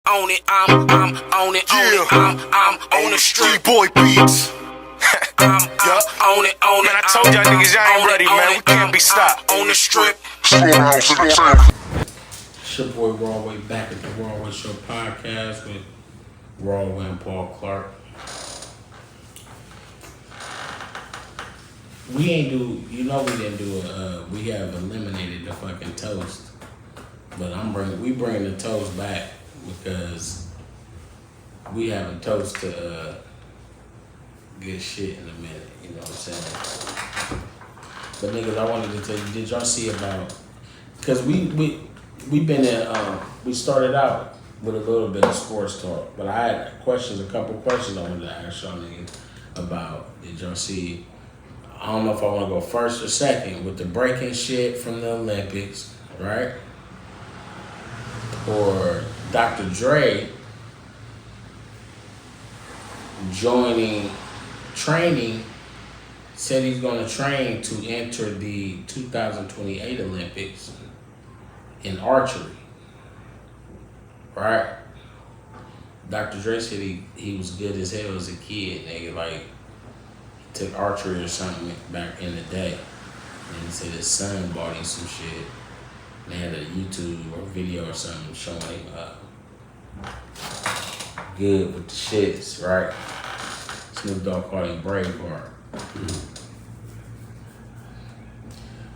On it, I'm on it, I'm on the street. Boy beats. I'm on it, Man, I told y'all niggas y'all ain't ready, man. We can't be stopped. On the strip. Storehouse in the town. It's your boy Rawway back at the Rawway Show podcast with Rawway and Paul Clark. We ain't do, we didn't do we have eliminated the fucking toast, but we bringing the toast back because we have a toast to good shit in a minute. You know what I'm saying? But niggas, I wanted to tell you, did y'all see about? Because we've been in. We started out with a little bit of sports talk, but I had a couple questions I wanted to ask y'all niggas about. Did y'all see? I don't know if I want to go first or second with the breaking shit from the Olympics, right? Or Dr. Dre training, said he's going to train to enter the 2028 Olympics in archery, right? Dr. Dre said he was good as hell as a kid, nigga, like he took archery or something back in the day. And he said his son bought him some shit. And they had a YouTube or video or something showing him good with the shits, right? Snoop Dogg called him Braveheart.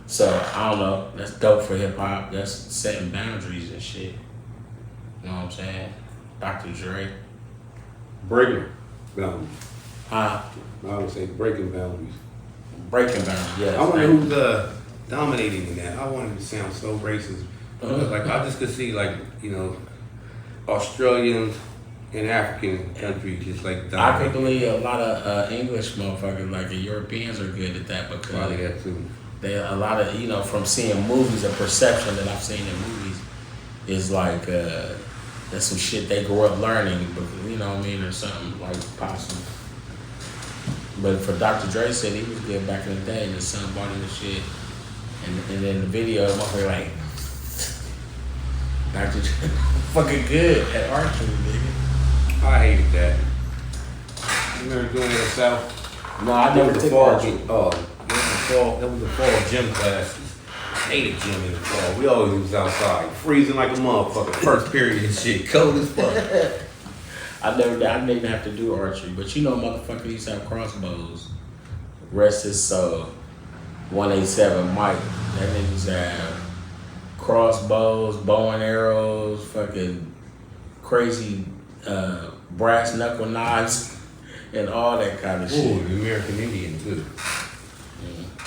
So, I don't know. That's dope for hip hop. That's setting boundaries and shit. You know what I'm saying? Dr. Dre. Breaking boundaries. Huh? I would say breaking boundaries. Breaking boundaries, yes. I wonder who's dominating in that. I wanted to sound so racist. Like, I just could see, Australians and African countries just like I dominating. could believe a lot of English motherfuckers, like the Europeans, are good at that because Probably that too. they a lot of from seeing movies, a perception that I've seen in movies is like that's some shit they grew up learning, but you know what I mean, or something like possible. But for Dr. Dre said he was good back in the day, and his son bought him the shit, and then the video, motherfucker like Dr. Dre fucking good at archery, nigga. I hated that. You remember doing it yourself? No, I never took archery. That was the fall gym classes. I hated gym in the fall. We always was outside, freezing like a motherfucker. First period and shit, cold as fuck. I didn't have to do archery, but motherfucker used to have crossbows. Rest his soul. 187 Mike. That nigga used to have crossbows, bow and arrows, fucking crazy brass knuckle knives, and all that kind of shit. Ooh, the American Indian too.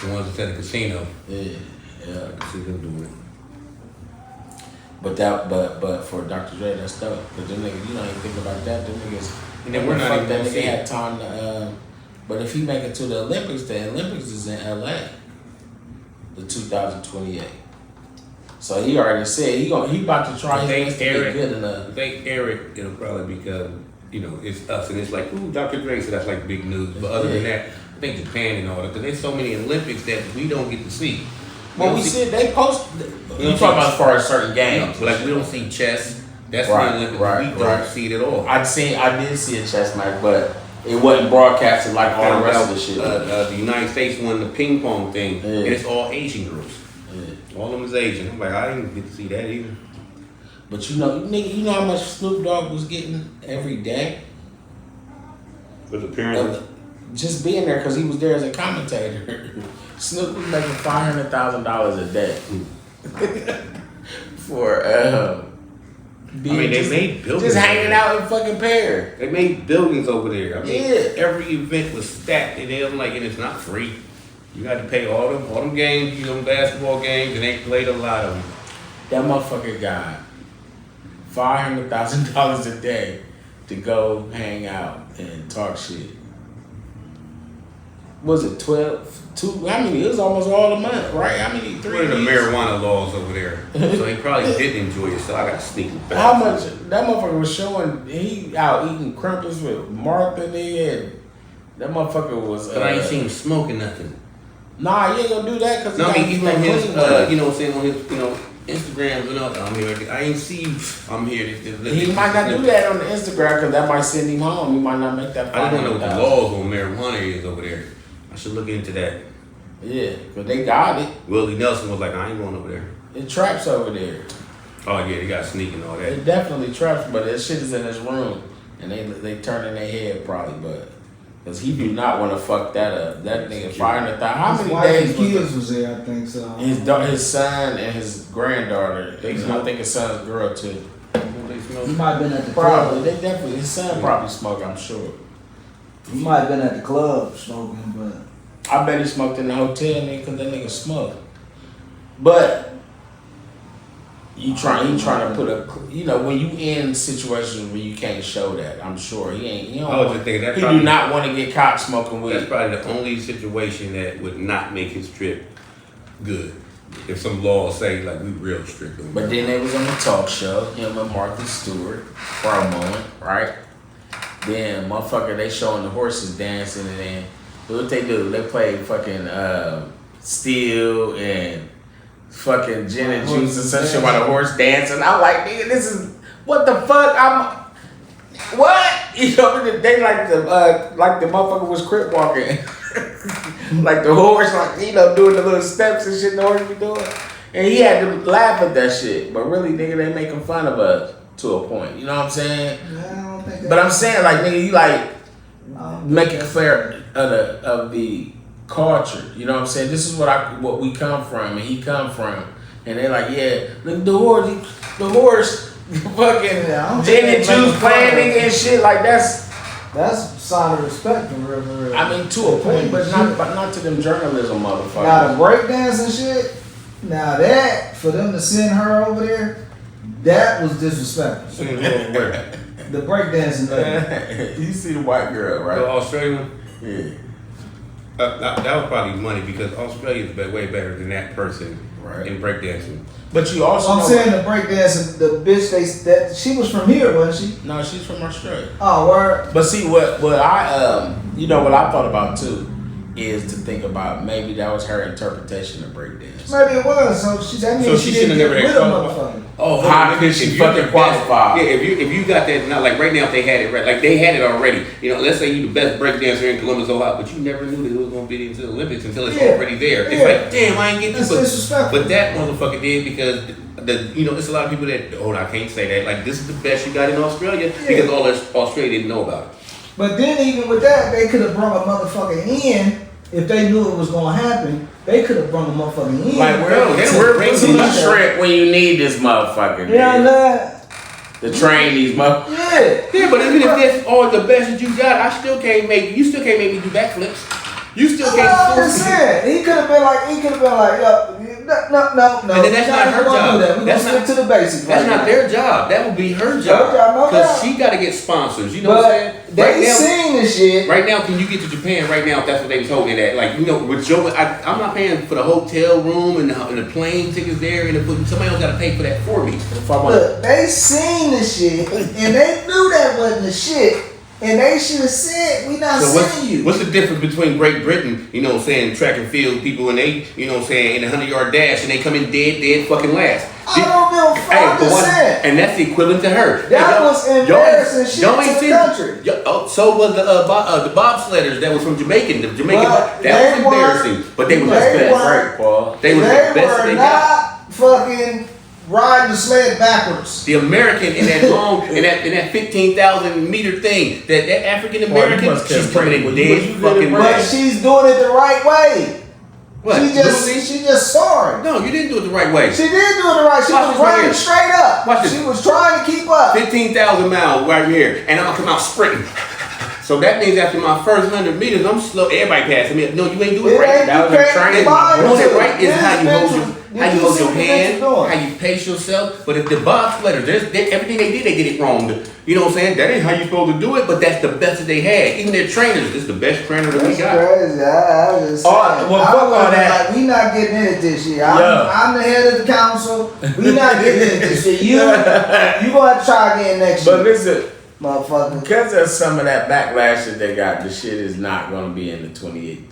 The ones that's at the casino. Yeah. I can see them doing it. But for Dr. Dre, that's dope. But them niggas, you don't even think about that. Them niggas, And then we're not even that gonna nigga see had it. time to. But if he make it to the Olympics is in LA, the 2028. So he already said he about to try his best to get good enough. If they air it, it'll probably become, it's us, and it's like, ooh, Dr. Dre, so that's like big news. But other than that, I think Japan and all that, because there's so many Olympics that we don't get to see. Well, we said they post. You talking about as far as certain games? Like we don't see chess. That's Right, the Olympics. right, We don't right. see it at all. I did see a chess match, but it wasn't broadcasted like all the rest of the shit. The United States won the ping pong thing, Yeah. and it's all Asian girls. Yeah. All of them is Asian. I'm like, I didn't get to see that either. But nigga, you know how much Snoop Dogg was getting every day? But apparently, Just being there because he was there as a commentator. Snoop was making $500,000 a day for being they made buildings. just hanging out in fucking Paris. they made buildings over there. I mean, Yeah. every event was stacked, and I'm like, and it's not free. You got to pay all them games, basketball games, and they played a lot of them. That motherfucker got $500,000 a day to go hang out and talk shit. Was it 12? How many? It was almost all a month, right? How many? 3 What are the weeks? marijuana laws over there? So he probably didn't enjoy it, so I got to sneak it back. How much? That motherfucker was showing, he out eating crumpets with Martha and that motherfucker was. But I ain't seen him smoking nothing. Nah, you ain't gonna do that because No, I mean, even on his, on his, Instagrams and all. I'm here. I ain't see you. I'm here. He might not do that on the Instagram because that might send him home. He might not make that. I don't know what the laws on marijuana is over there. I should look into that. Yeah, but they got it. Willie Nelson was like, I ain't going over there. It traps over there. Oh yeah, they got sneak and all that. It definitely traps, but that shit is in his room, and they turning their head probably, but because he do not want to fuck that up. That nigga firing the thigh. How His many wife days and kids was there, I think so. his son and his granddaughter? I think his son's girl too. He might have been at the Probably. club. They definitely. His son probably smoke. I'm sure. He might have been at the club smoking, but I bet he smoked in the hotel, nigga, because that nigga smoked. But he trying to put a, when you in situations where you can't show that, I'm sure he ain't. He I was just thinking that he probably, do not want to get caught smoking weed. That's probably the only situation that would not make his trip good. If some laws say like we real strict on But then they was on the talk show, him and Martha Stewart promoing, right? Then motherfucker, they showing the horses dancing, and then what they do? They play fucking Steel and fucking gin and juice and some shit while the horse dancing. I'm like, nigga, this is what the fuck? What? They like the motherfucker was crip walking. Like the horse, like, doing the little steps and shit the horse be doing. And he had to laugh at that shit. But really, nigga, they making fun of us to a point. You know what I'm saying? yeah, I don't think But I'm saying, like, nigga, you like make it fair of the culture. You know what I'm saying? This is what we come from and he come from. And they're like, yeah, look, the horse fucking gin and juice playing nigga and shit. Like that's a sign of respect for real. I mean, to a point, but not to them journalism motherfuckers. Now the breakdance and shit. Now that for them to send her over there, that was disrespectful. The breakdancing lady. You see the white girl, right? The Australian, Yeah. that was probably money because Australia is way better than that person Right. in breakdancing. But you also I'm know saying the breakdancing, the bitch that she was from here, wasn't she? no, she's from Australia. Oh, word. But see what I what I thought about too is to think about maybe that was her interpretation of breakdance. Maybe it was. That means So she she didn't shouldn't get have rid never of had motherfucker. Oh, How could she fucking qualify? Yeah, if you got that, not like right now if they had it right, like they had it already. Let's say you the best breakdancer in Columbus, Ohio, but you never knew that it was gonna be into the Olympics until it's already there. It's Yeah. like, damn, I ain't get this. That's disrespectful. But that motherfucker did because it's a lot of people that I can't say that. Like this is the best you got in Australia because all Australia didn't know about it. But then even with that, they could have brought a motherfucker in if they knew it was gonna happen. They could have brought a motherfucker in. Like we're putting the shrimp when you need this motherfucker. Yeah, dude. man. To train these motherfuckers. Yeah. Yeah, but even if that's all the best that you got, you still can't make me do backflips. You still I'm can't. just saying. He could have been like, yo, no. And then that's not her job. We're gonna That's stick not- to the basics. That's right not now. their job. That would be her job, no job. Because doubt. she got to get sponsors. You know what I'm saying? But they seen the shit. Right now, can you get to Japan right now if that's what they told me that? Like, with Joe, I'm not paying for the hotel room and the plane tickets there and somebody else got to pay for that for me. Look, they seen the shit and they knew that wasn't the shit. And they should have said, we not sending you. What's the difference between Great Britain, saying track and field people and they, saying in a 100-yard dash and they come in dead fucking last? I don't give a fuck. I'm just saying. And that's the equivalent to her. That was embarrassing shit to the country. So was the bobsledders that was from Jamaican. That was embarrassing. But they was the best. Right, Paul. They was the best they got. Not fucking riding the sled backwards. The American in that long, in that 15,000 meter thing, that African American, she's coming in dead fucking But last. she's doing it the right way. What? She just soaring. No, you didn't do it the right way. She did do it the right. She Watch was this right running here. straight up. Watch this. She was trying to keep up. 15,000 miles right here, and I'm gonna come out sprinting. So that means after my first 100 meters, I'm slow. Everybody passing me. No, you ain't doing it right. That was a training. Doing it right is how you hold your hand, doing? how you pace yourself. But if the bobsledders, everything they did it wrong. You know what I'm saying? That ain't how you supposed to do it, but that's the best that they had. Even their trainers, this is the best trainer that we That's got. crazy. I just saying. Well, fuck all that. Like, we not getting into this shit. Yeah. I'm the head of the council. We not getting into this shit. You gonna have to try again next But year, listen, motherfucker. because of some of that backlash that they got, the shit is not going to be in the 28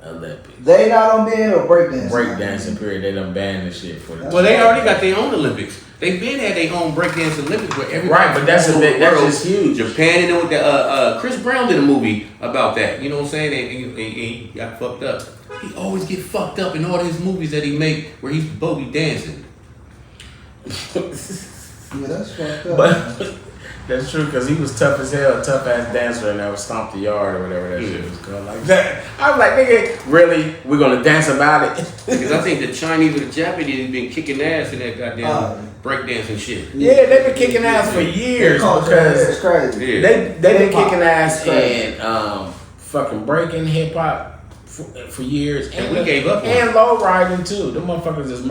Olympics. They not on band or breakdancing? Breakdancing period. They done banned the shit for the. Well, they already got their own Olympics. They've been had their own breakdance Olympics where everybody. Right, but that's from a bit. the That's world, just huge. Japan and with the Chris Brown did a movie about that. You know what I'm saying? And he got fucked up. He always get fucked up in all his movies that he make where he's boogie dancing. Yeah, that's fucked up. But that's true because he was tough as hell, tough ass dancer, and that was Stomp the Yard or whatever that shit was called. Like that, I was like, nigga, really? We're gonna dance about it? Because I think the Chinese or the Japanese have been kicking ass in that goddamn breakdancing shit. Yeah, they've been kicking ass for years because it's crazy. Yeah. they've been Hip-hop. kicking ass It's in fucking breaking hip hop for years, And we gave up on and low riding too. The motherfuckers is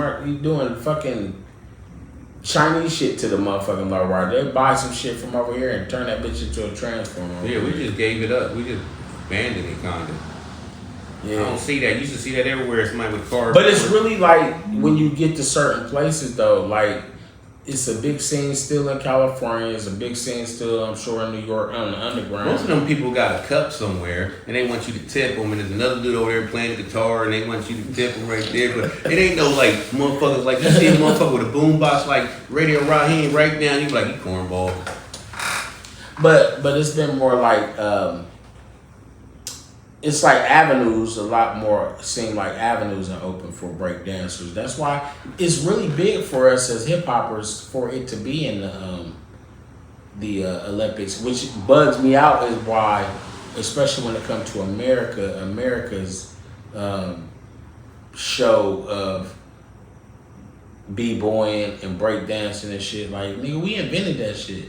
doing fucking Chinese shit to the motherfucking low rider. They buy some shit from over here and turn that bitch into a transformer. Yeah, we just gave it up. We just abandoned it, kinda. I don't see that. You used to see that everywhere. Somebody with cars. But it's really like when you get to certain places though, like it's a big scene still in California. It's a big scene still, I'm sure, in New York on the underground. Most of them people got a cup somewhere, and they want you to tip them, and there's another dude over there playing the guitar, and they want you to tip them right there. But it ain't no like motherfuckers like you see a motherfucker with a boombox like Radio Raheem right now, you be like, you cornball. But it's been more like it's like avenues, a lot more seem like avenues are open for break dancers. That's why it's really big for us as hip hoppers for it to be in the Olympics, which bugs me out is why, especially when it comes to America's show of b-boying and break dancing and shit. Like, nigga, we invented that shit.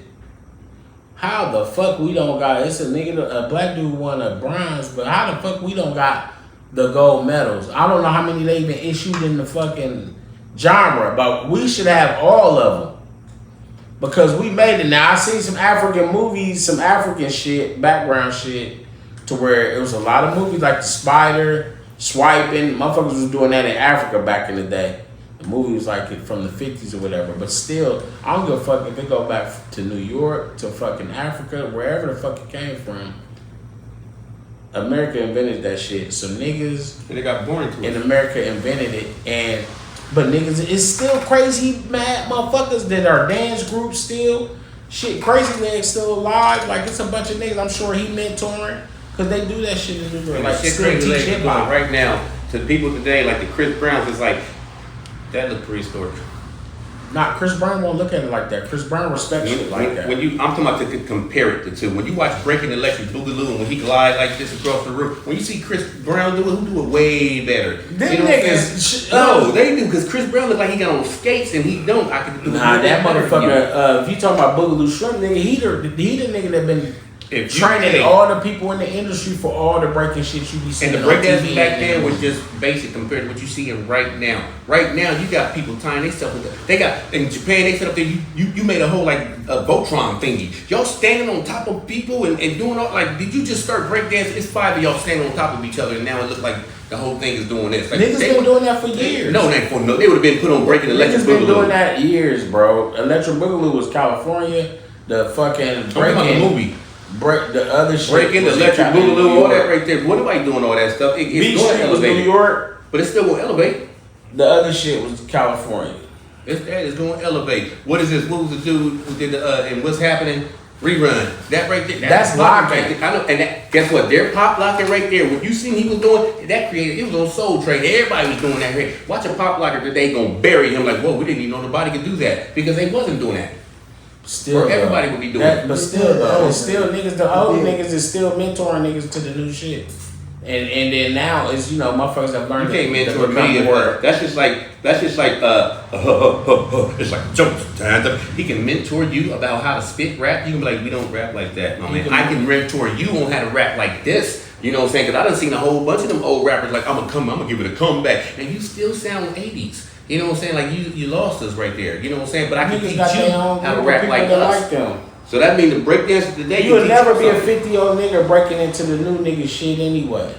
How the fuck we don't got, it's a black dude won a bronze, but how the fuck we don't got the gold medals? I don't know how many they even issued in the fucking genre, but we should have all of them. Because we made it. Now, I seen some African movies, some African shit, background shit, to where it was a lot of movies like The Spider, Swiping. Motherfuckers was doing that in Africa back in the day. The movie was like from the 50s or whatever. But still, I don't give a fuck if it go back to New York, to fucking Africa, wherever the fuck it came from. America invented that shit. So niggas And they got born to in it. America invented it. But niggas, it's still crazy mad motherfuckers that are dance groups still. Shit, Crazy Legs still alive. Like, it's a bunch of niggas I'm sure he mentoring. Because they do that shit in New York. And Like, the shit still Crazy teach Legs is hip doing hop. right now to the people today, like the Chris Browns, is like, that look prehistoric. Nah, Chris Brown won't look at it like that. Chris Brown respects it like that. When I'm talking about to compare it to two. When you watch Breaking the Electric Boogaloo and when he glide like this across the room, when you see Chris Brown do it, who do it way better? Them You know what I'm niggas, saying? No, they do, because Chris Brown look like he got on skates and he don't. I can do Nah, it that better than you. motherfucker, if you talking about Boogaloo Shrimp, nigga, he the nigga that been If you training take- all the people in the industry for all the breaking shit you be seeing And the on breakdance TV back and then was movies. just basic compared to what you see in right now. Right now, you got people tying themselves with they got in Japan. They set up there. You made a whole like a Voltron thingy. Y'all standing on top of people and doing all like. Did you just start breakdancing? It's 5 of y'all standing on top of each other, and now it looks like the whole thing is doing this. Like, Niggas they been doing that for years. No, they would have been put on Breaking the Electric Niggas been Boogaloo. doing that years, bro. Electric Boogaloo was California. The fucking I'm talking about the breaking movie. break the other shit. Breaking the was in Electric New Boogaloo, all York. that right there. What nobody doing all that stuff? It's Beach going to Street was New elevate, York. but it's still going to elevate. The other shit was California. It's going to elevate. What is this? What was the dude who did the and what's happening? Rerun. That right there. That's pop locking. right there. I know. And that, guess what? They're pop locking right there. What you seen he was doing, that created. It was on Soul Train. Everybody was doing that. Right? Watch a pop locker today gonna bury him like, whoa, we didn't even know nobody could do that because they wasn't doing that. Still, Or everybody though. would be doing that, it. but still though, Yeah. it's still niggas. The old Yeah. niggas is still mentoring niggas to the new shit. And then now it's motherfuckers have You learned can't to mentor become me. more. That's just like it's like jump. He can mentor you about how to spit rap. You can be like, we don't rap like that, my man. I can mentor you on how to rap like this. You know what I'm saying? Because I done seen a whole bunch of them old rappers like, I'm gonna give it a comeback, and you still sound 80s. You know what I'm saying? Like you lost us right there. You know what I'm saying? But I can Niggas teach got you their own how to group of rap people like that us. like them. So that means the breakdancers today. You'll can never teach be a something. 50-year-old nigga breaking into the new nigga shit anyway.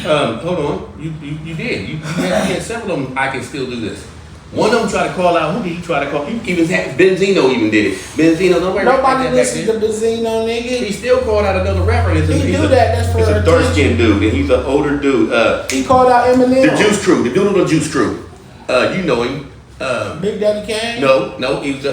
Hold on. You did. You had several of them. I can still do this. One of them tried to call out. Who did he try to call? He even had Benzino even did it. Benzino, Nobody listens to Benzino, He nigga. still called out another rapper. He do that. That's for He's a attention. dark skinned dude, and he's an older dude. He called out Eminem. The Juice Crew, the dude on the Juice Crew. You know him. Big Daddy Kane. No, he was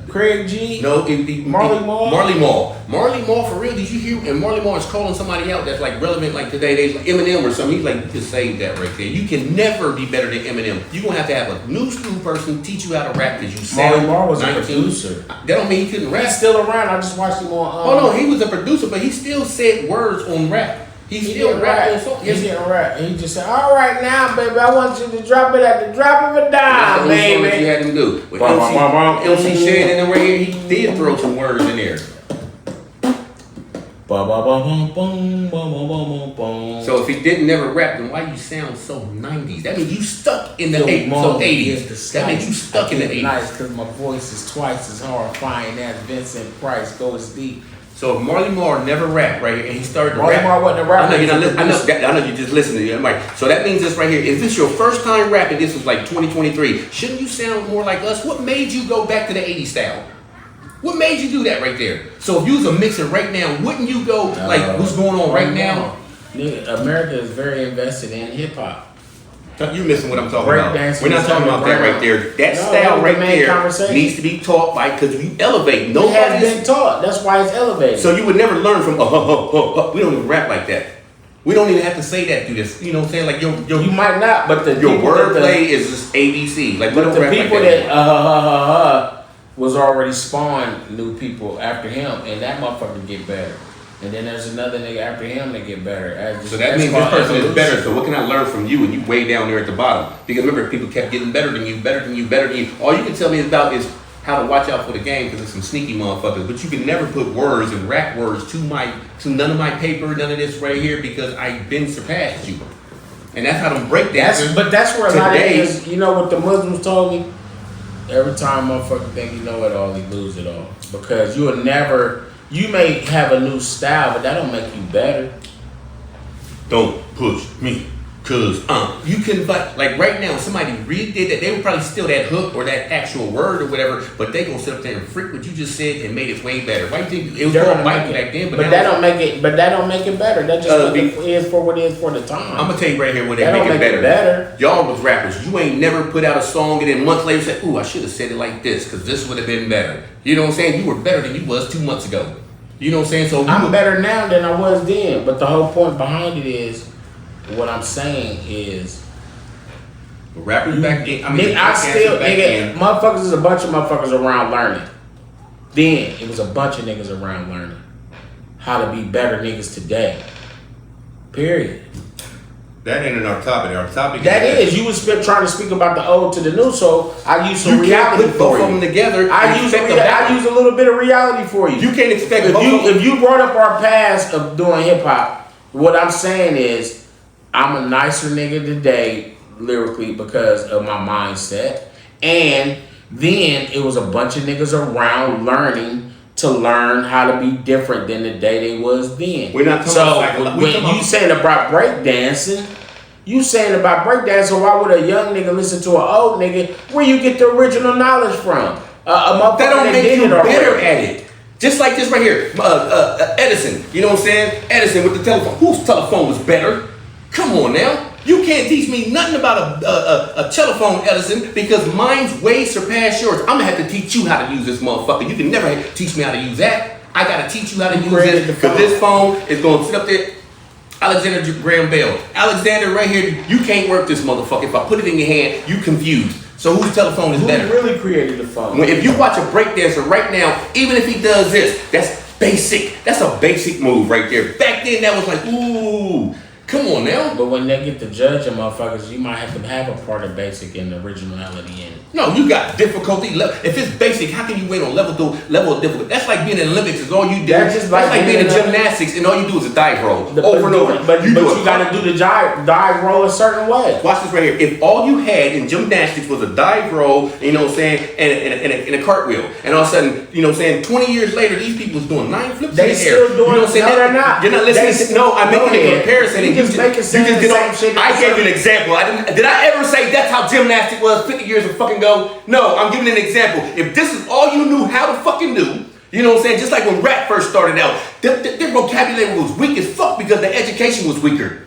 Craig G. no, Marley Marl? Marley Marl, for real. Did you hear? And Marley Marl is calling somebody out that's like relevant, like today. They like Eminem or something. He's like, you just saved that right there. You can never be better than Eminem. You gonna have to have a new school person teach you how to rap because you sound. Marley Marl was a 19. producer. That don't mean he couldn't rap. He's still around. I just watched him on. Oh no, he was a producer, but he still said words on rap. He still didn't rapped on rap. songs. He didn't rap. He just said, "All right now, baby, I want you to drop it at the drop of a That's dime, the only song that you baby." had him do. With Bum, bum, bum, bum. MC Shan in the right here, he did throw some words in there. So if he didn't never rap, then why you sound so 90s? That means you stuck in the 80s. That means you stuck in the 80s. Nice, because my voice is twice as horrifying as Vincent Price goes deep. So if Marley Marl never rapped right here, and he started to Marley rap. Marl wasn't a rapper. I know you're not listening. I know you just listening. I'm like, so that means this right here. Is this your first time rapping? This was like 2023. Shouldn't you sound more like us? What made you go back to the 80s style? What made you do that right there? So if you was a mixer right now, wouldn't you go like what's going on right now? Nigga, America is very invested in hip hop. You're missing what I'm talking Break about. dancing We're not is talking about that underground. right there. That No, style that was right the main there conversation. needs to be taught by because you elevate. It has Nobody's been taught. That's why it's elevated. so you would never learn from we don't even rap like that. We don't even have to say that through this. You know what I'm saying? Like you might not, but the your people that wordplay is just ABC. Like we But don't the rap people like that was already spawned new people after him, and that motherfucker get better. And then there's another nigga after him that get better. So that means this person is better. So what can I learn from you and you way down there at the bottom? Because remember, people kept getting better than you, better than you, better than you. All you can tell me about is how to watch out for the game because there's some sneaky motherfuckers. But you can never put words and rap words to none of my paper, none of this right here because I've been surpassed you. And that's how them break dancers. But that's where a lot of today- niggas, you know what the Muslims told me? Every time motherfucker think you know it all, he lose it all. Because you will never, you may have a new style, but that don't make you better. Don't push me. Cause you can like right now, if somebody redid that, they would probably steal that hook or that actual word or whatever, but they gonna sit up there and freak what you just said and made it way better. Why do you think it was called biting back then? But that don't make it. But that don't make it better. That just is for what it is for the time. I'm gonna tell you right here where they That make don't it make it better. better. Y'all was rappers. You ain't never put out a song and then months later said, "Ooh, I should have said it like this because this would have been better." You know what I'm saying? You were better than you was 2 months ago. You know what I'm saying? So I'm better now than I was then. But the whole point behind it is, what I'm saying is, rappers back then. motherfuckers is a bunch of motherfuckers around learning. Then it was a bunch of niggas around learning how to be better niggas today. Period. That ain't in our topic. Our topic You was trying to speak about the old to the new, so I use some you can't reality put for both of them you. together. I use a little bit of reality for you. You can't expect both of them. If you brought up our past of doing hip hop, what I'm saying is I'm a nicer nigga today lyrically because of my mindset, and then it was a bunch of niggas around learning to learn how to be different than the day they was then. We're not talking about when you saying about breakdancing, why would a young nigga listen to an old nigga? Where you get the original knowledge from? That don't make you better at it. Just like this right here, Edison. You know what I'm saying? Edison with the telephone. Whose telephone was better? Come on now. You can't teach me nothing about a telephone, Edison, because mine's way surpassed yours. I'm gonna have to teach you how to use this motherfucker. You can never teach me how to use that. I gotta teach you how to use this because this phone is gonna sit up there. Alexander Graham Bell. Alexander right here, you can't work this motherfucker. If I put it in your hand, you confused. So whose telephone is better? Who really created the phone? If you watch a breakdancer right now, even if he does this, that's basic. That's a basic move right there. Back then, that was like, ooh, come on now. But when they get to judging motherfuckers, you might have to have a part of basic and originality in it. No, you got difficulty level. If it's basic, how can you win on level of difficulty? That's like being in the Olympics is all you do. That's just like being in being in gymnastics and all you do is a dive roll over and over. But you gotta do the dive roll a certain way. Watch this right here. If all you had in gymnastics was a dive roll, you know what I'm saying, and a cartwheel, and all of a sudden, you know what I'm saying, 20 years later, these people's doing 9 flips in the air. Still doing you know what I'm saying? No, they're not. You're not listening to, no, I'm making a comparison and just make it sound the same shit. I gave you an example. Did I ever say that's how gymnastics was 50 years ago? No, I'm giving an example. If this is all you knew how to fucking do, you know what I'm saying? Just like when rap first started out, their vocabulary was weak as fuck because the education was weaker.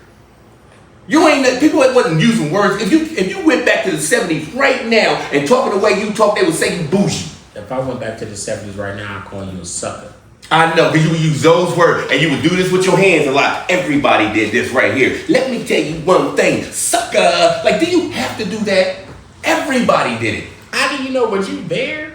People wasn't using words. If you went back to the 70s right now and talking the way you talk, they would say you bougie. If I went back to the 70s right now, I'm calling you a sucker. I know, because you would use those words and you would do this with your hands a lot. Everybody did this right here. Let me tell you one thing, sucker. Like, do you have to do that? Everybody did it. How do you know? Was you there?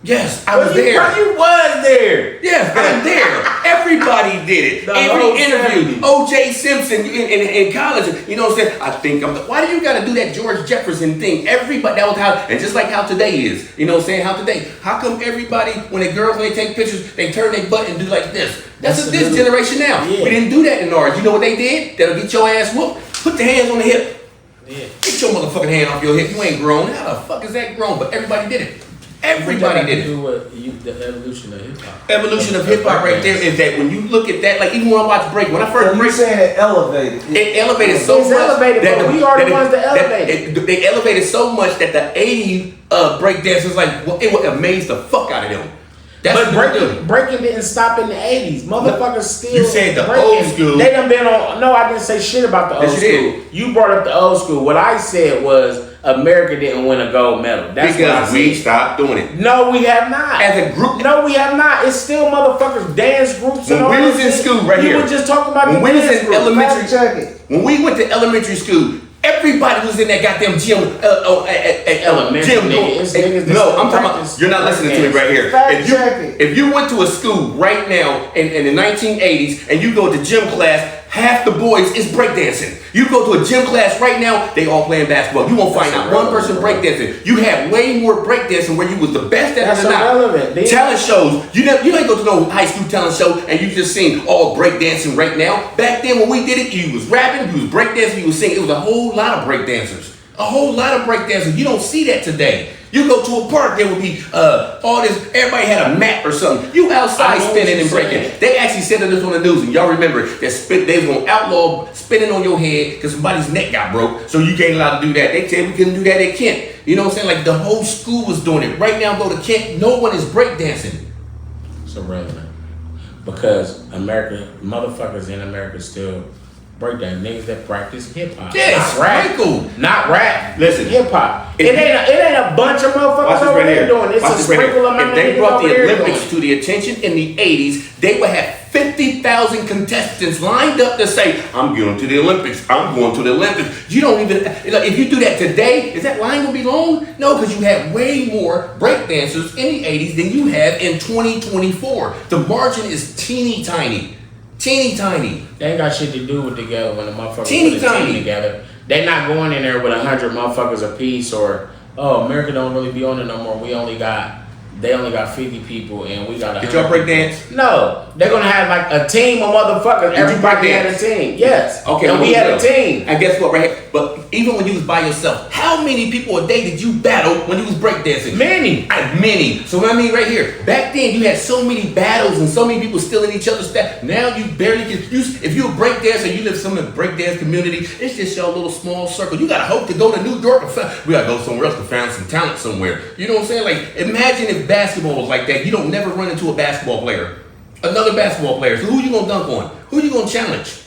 Yes, I was there. You was there. Yes, I'm there. Everybody did it. Every interview. O.J. Simpson in college. You know what I'm saying? I think why do you got to do that George Jefferson thing? Everybody, that was how, and just like how today is. You know what I'm saying? How today. How come everybody, when they take pictures, they turn their butt and do like this? That's this generation now. Yeah. We didn't do that in ours. You know what they did? That'll get your ass whooped. Put the hands on the hip. Yeah. Get your motherfucking hand off your hip. You ain't grown. How the fuck is that grown? But everybody did it. Everybody did it. The evolution of hip hop. Evolution of hip hop right there is that when you look at that, like even when I watch Break, when I first You Break, saying it elevated? it elevated so It's much. elevated, that but we are the ones that elevate They elevated so much that the 80s break dancers like it would amaze the fuck out of them. That's But what they do. breaking didn't stop in the 80s. Motherfuckers still. You said the breaking. old school. They done been on. No, I didn't say shit about the old Yes, you school. did. You brought up the old school. What I said was America didn't win a gold medal. That's Because what I we said. stopped doing it. No, we have not. As a group. No, we have not. It's still motherfuckers dance groups and When all we that was in shit. school right you here. were just talking about When the we was dance in groups. elementary, Fact check it. when we went to elementary school, everybody was in that goddamn gym. Elementary, Gym. nigga. It's niggas that No, still I'm talking about. practice You're not listening to me right here. Fact check it. If you went to a school right now in the 1980s and you go to gym class, half the boys is breakdancing. You go to a gym class right now, they all playing basketball. You won't find That's out one person irrelevant, breakdancing. You had way more breakdancing where you was the best at That's it or not. irrelevant. They- Talent shows. You ain't go to no high school talent show and you just seen all breakdancing right now. Back then when we did it, you was rapping, you was breakdancing, you was singing. It was a whole lot of breakdancers. A whole lot of breakdancers. You don't see that today. You go to a park, there would be all this. Everybody had a mat or something. You outside I know spinning what and you're breaking. saying. They actually said this on the news, and y'all remember that they was gonna outlaw spinning on your head because somebody's neck got broke, so you ain't allowed to do that. They said we couldn't do that at Kent. You know what I'm saying? Like the whole school was doing it. Right now, go to Kent, no one is breakdancing. It's irrelevant. Because motherfuckers in America still break that niggas that practice hip hop. Yes, not rap. Michael. Not rap. Listen, hip hop. if It ain't a bunch of Watch motherfuckers this over right there here. doing it. It's Watch a this right sprinkle here. amount If of they niggas brought over the there Olympics doing to the attention in the 80s, they would have 50,000 contestants lined up to say, I'm going to the Olympics. I'm going to the Olympics. You don't even, if you do that today, is that line going to be long? No, because you have way more breakdancers in the 80s than you have in 2024. The margin is teeny tiny. Teeny tiny. They ain't got shit to do with together when the motherfuckers Teeny put a tiny. team together. They not going in there with 100 motherfuckers apiece or America don't really be on it no more. They only got 50 people and we got 100. Did y'all break dance? No, they're gonna have like a team of motherfuckers. Did you Everybody break had a dance? team. Yes. Okay, and we had a team. And guess what, right here? But even when you was by yourself, how many people a day did you battle when you was breakdancing? Many. Many. So what I mean right here, back then you had so many battles and so many people stealing each other's stuff. Now you barely get. If you're a breakdancer, you live in some of the breakdance community. It's just your little small circle. You gotta hope to go to New York or we gotta go somewhere else to find some talent somewhere. You know what I'm saying? Like imagine if basketball was like that. You don't never run into a basketball player, another basketball player. So who you gonna dunk on? Who you gonna challenge?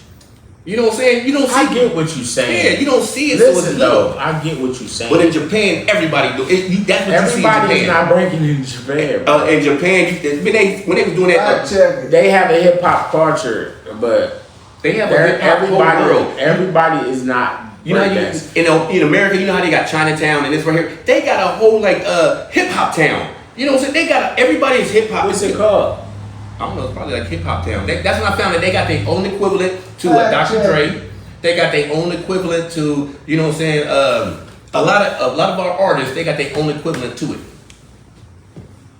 You know what I'm saying? You don't see. I get what you're saying. Yeah, you don't see it. Listen so it's though, little. I get what you're saying. But in Japan, everybody do it. That's what Everybody's you see in Japan. not breaking in Japan. bro. In Japan, when they was doing that, Fact check it. They have a hip hop culture, but they have a hip hop whole world. everybody is not. You know how in America, you know how they got Chinatown and this right here. They got a whole like hip hop town. You know what I'm saying? They got everybody is hip hop. What's it called? I don't know. It's probably like hip hop town. That's when I found that they got their own equivalent to Fact Dr. check. Dre. They got their own equivalent to, you know what I'm saying? A lot of our artists, they got their own equivalent to it.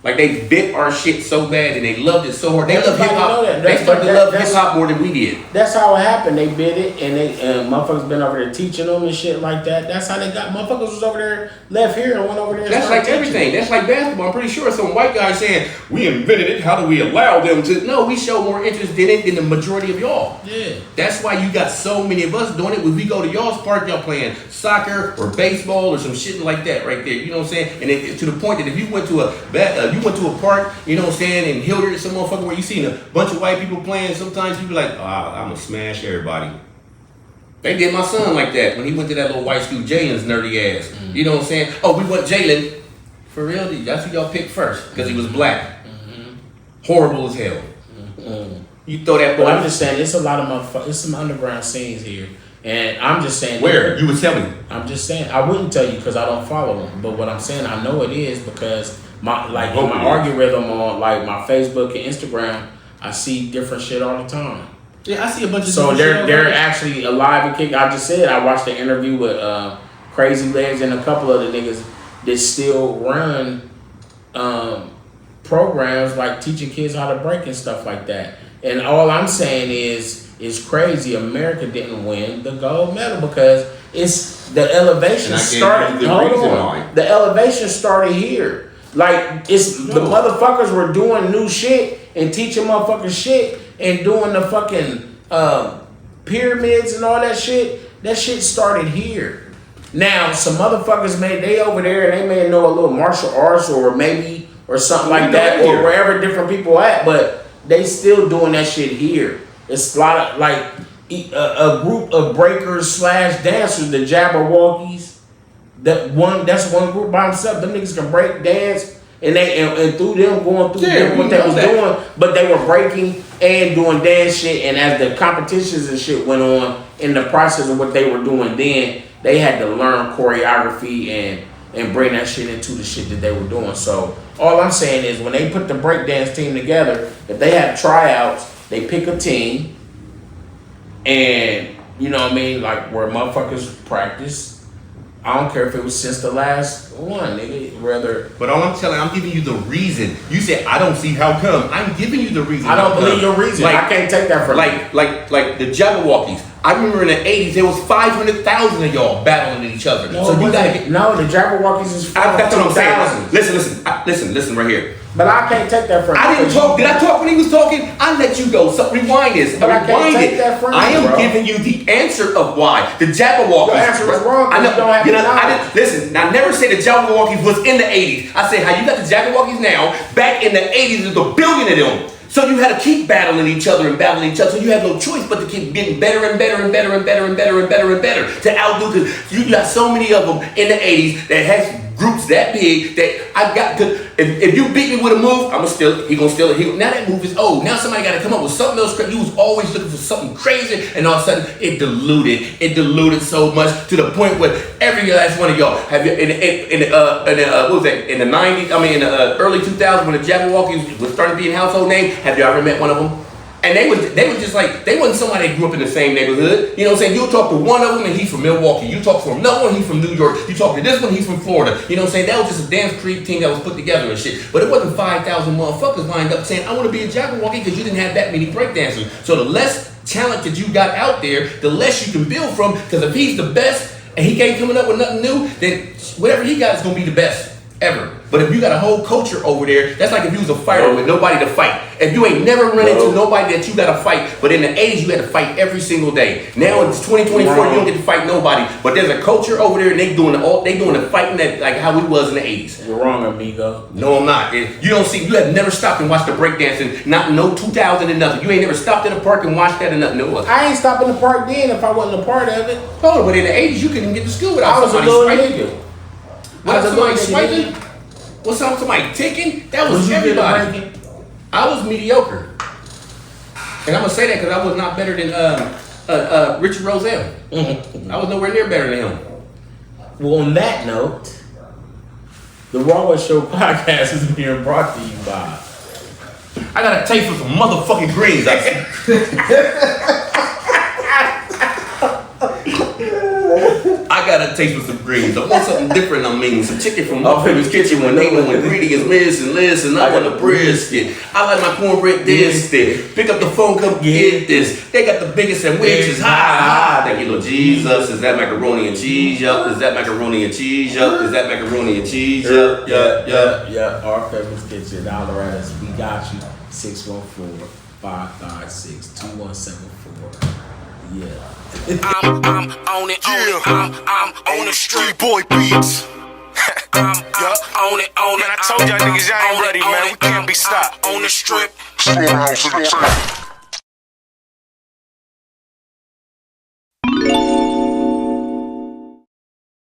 Like they bit our shit so bad and they loved it so hard. They love hip Everybody know hop. that. They started to love hip That's- hop more than we did. That's how it happened. They bid it, and motherfuckers been over there teaching them and shit like that. That's how they got motherfuckers was over there, left here and went over there. And That's started like everything. That's like basketball. I'm pretty sure some white guy saying we invented it. How do we allow them to? No, we show more interest in it than the majority of y'all. Yeah. That's why you got so many of us doing it. When we go to y'all's park, y'all playing soccer or baseball or some shit like that right there. You know what I'm saying? And to the point that if you went to a park, you know what I'm saying, in Hilliard or some motherfucker where you seen a bunch of white people playing, sometimes you be like, I'm gonna smash everybody. They did my son like that when he went to that little white school, Jalen's nerdy ass. You know what I'm saying? Oh, we want Jalen. For real, that's who y'all picked first because he was black. Horrible as hell. You throw that boy. But I'm just saying, it's a lot of motherfuckers. It's some underground scenes here, and I'm just saying. Where? You would tell me. I'm just saying. I wouldn't tell you because I don't follow them. But what I'm saying, I know it is because my algorithm on like my Facebook and Instagram, I see different shit all the time. Yeah, I see a bunch of. So they're actually alive and kicking. I just said I watched the interview with Crazy Legs and a couple of the niggas that still run programs like teaching kids how to break and stuff like that. And all I'm saying is it's crazy. America didn't win the gold medal because it's the elevation started. Hold on, the elevation started here. Like the motherfuckers were doing new shit and teaching motherfuckers shit and doing the fucking pyramids and all that shit. That shit started here. Now some motherfuckers they over there and they may know a little martial arts or something like that or wherever different people at, but they still doing that shit here. It's a lot of like a group of breakers / dancers, the Jabberwockies. That's one group by themselves. Them niggas can break, dance, and through them going through them what they was doing, but they were breaking and doing dance shit. And as the competitions and shit went on in the process of what they were doing, then they had to learn choreography and bring that shit into the shit that they were doing. So all I'm saying is when they put the breakdance team together, if they have tryouts, they pick a team, and you know what I mean, like where motherfuckers practice. I don't care if it was since the last one, nigga. Rather, but all I'm giving you the reason. You said I don't see how come. I'm giving you the reason. I don't believe your reason. Like, I can't take that from like the Jabberwockies. I remember in the 80s there was 500,000 of y'all battling each other. No, so you gotta get. No, the Jabberwockies is That's what I'm 2,000. saying. Listen right here. But I can't take that from you. I didn't talk. Did I talk when he was talking? I let you go. So rewind this. But I can't Rewind take it. that from I you, am bro. giving you the answer of why the Jabberwockies. Your answer is wrong. I know. You don't have You to know, know. I didn't listen. I never said the Jabberwockies was in the 80s. I said how you got the Jabberwockies now. Back in the 80s, there's a billion of them. So you had to keep battling each other and battling each other. So you had no choice but to keep getting better and better and better and better and better and better and better to outdo. Because you got so many of them in the 80s that has groups that big that I got to. If you beat me with a move, I'ma steal it. He gonna steal it. Now that move is old. Now somebody got to come up with something else crazy. You was always looking for something crazy, and all of a sudden it diluted. It diluted so much to the point where every last one of y'all have you what was that in the 90s? I mean in the early 2000s when the Jabberwockies was starting to be a household name. Have you ever met one of them? And they was just like, they wasn't somebody that grew up in the same neighborhood. You know what I'm saying? You'll talk to one of them and he's from Milwaukee. You talk to another one, he's from New York. You talk to this one, he's from Florida. You know what I'm saying? That was just a dance creep team that was put together and shit. But it wasn't 5,000 motherfuckers lined up saying, I want to be a Jabberwocky because you didn't have that many breakdancers. So the less talent that you got out there, the less you can build from. Because if he's the best and he ain't coming up with nothing new, then whatever he got is going to be the best ever. But if you got a whole culture over there, that's like if you was a fighter with nobody to fight. If you ain't never run into nobody that you got to fight, but in the 80s you had to fight every single day. Now it's 2024, you don't get to fight nobody. But there's a culture over there and they doing the fighting that like how it was in the 80s. You're wrong, amigo. No, I'm not. You have never stopped and watched the breakdancing, not no 2000 and nothing. You ain't never stopped in the park and watched that and nothing. No. I ain't stopping the park then if I wasn't a part of it. Oh, but in the 80s you couldn't even get to school without I was a somebody little swiping. nigga. Without somebody swiping? Nigga. Was somebody ticking? That was Was you good at everybody. breaking? I was mediocre. And I'm gonna say that because I was not better than Richard Roselle. I was nowhere near better than him. Well, on that note, the Raw Show podcast is being brought to you by. I got a taste for some motherfucking greens. I got a taste for some greens. I want something different. I mean, some chicken from Motherfucker's Kitchen when they know ingredients missing. Listen, I want a brisket. I like my cornbread this thick. Pick up the phone, come get this. They got the biggest sandwiches. Ha! Thank you, Lord Jesus. Is that macaroni and cheese? Yup. Is that macaroni and cheese? Yup. Is that macaroni and cheese? Yup. Yeah. Our Pepper's Kitchen, holler at us. We got you. 614-556-2174. Yeah. I'm on it, I'm on the street. Boy beats. I'm on it. Man, I told y'all niggas y'all ain't ready, man. We can't be stopped. On the strip. Storehouse in the